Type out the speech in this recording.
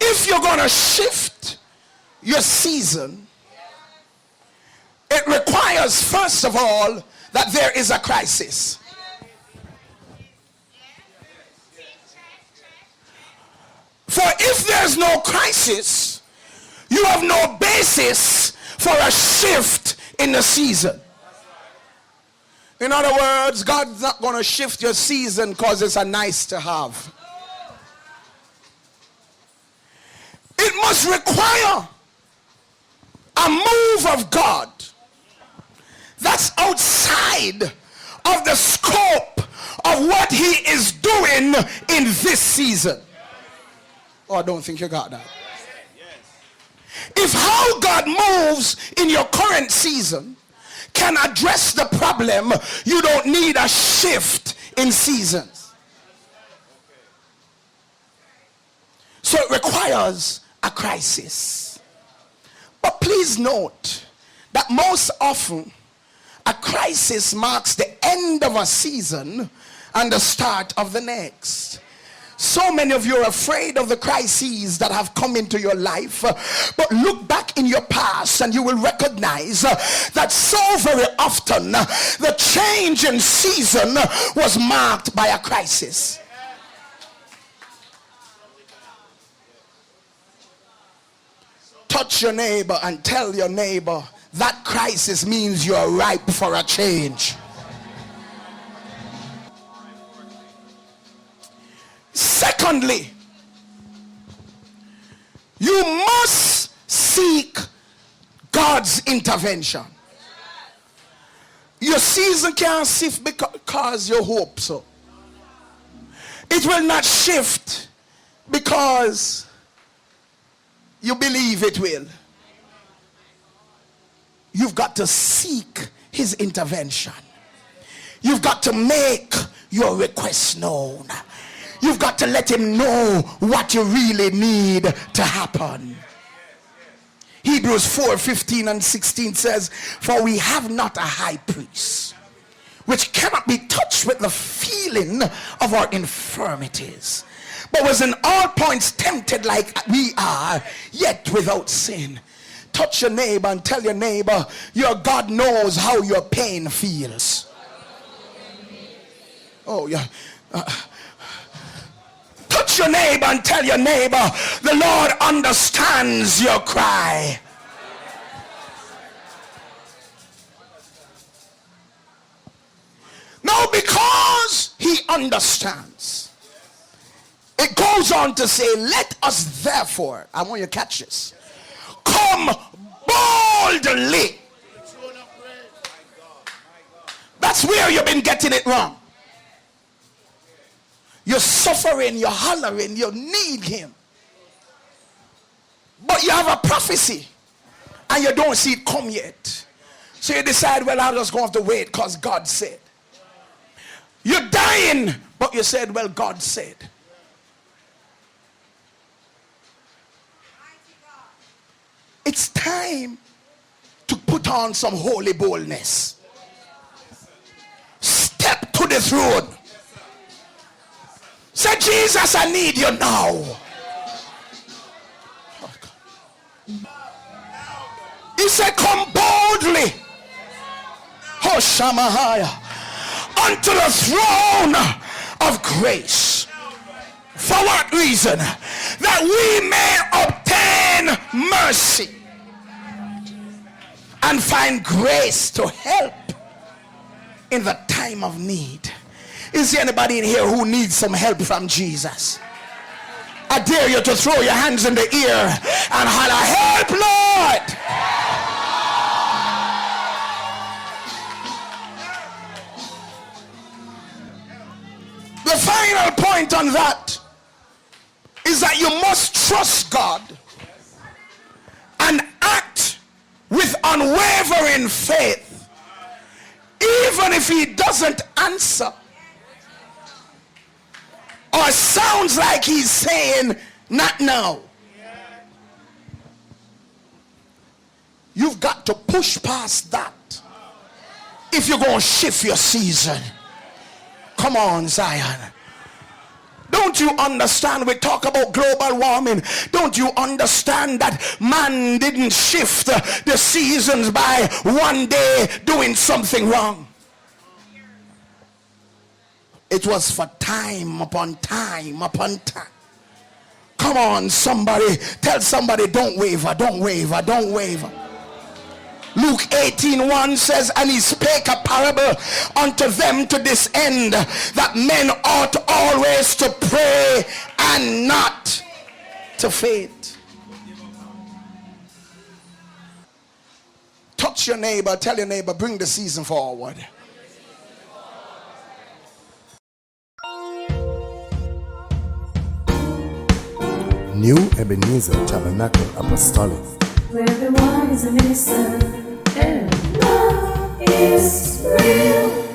if you're going to shift your season, it requires, first of all, that there is a crisis. For if there's no crisis, you have no basis for a shift in the season. In other words, God's not going to shift your season because it's a nice to have. It must require a move of God that's outside of the scope of what he is doing in this season. Oh, I don't think you got that. If how God moves in your current season can address the problem, you don't need a shift in seasons. So it requires a crisis. But please note that most often a crisis marks the end of a season and the start of the next. So many of you are afraid of the crises that have come into your life, but look back in your past and you will recognize that so very often the change in season was marked by a crisis. Touch your neighbor and tell your neighbor that crisis means you're ripe for a change. Secondly, you must seek God's intervention. Your season can't shift because you hope so. It will not shift because you believe it will. You've got to seek his intervention. You've got to make your request known. You've got to let him know what you really need to happen. Hebrews 4:15 and 16 says, for we have not a high priest which cannot be touched with the feeling of our infirmities, but was in all points tempted like we are, yet without sin. Touch your neighbor and tell your neighbor, your God knows how your pain feels. Oh, yeah. Touch your neighbor and tell your neighbor, the Lord understands your cry. Now, because he understands, it goes on to say, let us therefore, I want you to catch this, come boldly. That's where you've been getting it wrong. You're suffering, you're hollering, you need him. But you have a prophecy and you don't see it come yet. So you decide, well, I'm just going to have to wait because God said. You're dying, but you said, well, God said. It's time to put on some holy boldness. Step to the throne. Say, Jesus, I need you now. He said, come boldly, oh Shamahaya, unto the throne of grace. For what reason? That we may obtain mercy and find grace to help in the time of need. Is there anybody in here who needs some help from Jesus? I dare you to throw your hands in the air and holler, help, Lord! The final point on that is that you must trust God and act with unwavering faith, even if he doesn't answer. Or sounds like he's saying, not now. You've got to push past that if you're going to shift your season. Come on, Zion. The Don't you understand? We talk about global warming. Don't you understand that man didn't shift the seasons by one day doing something wrong? It was for time upon time upon time. Come on, somebody. Tell somebody, don't waver, don't waver, don't waver. Luke 18:1 says, and he spake a parable unto them to this end, that men ought always to pray and not to faint. Touch your neighbor, tell your neighbor, bring the season forward. New Ebenezer Tabernacle Apostolic, where everyone is a minister and love is real.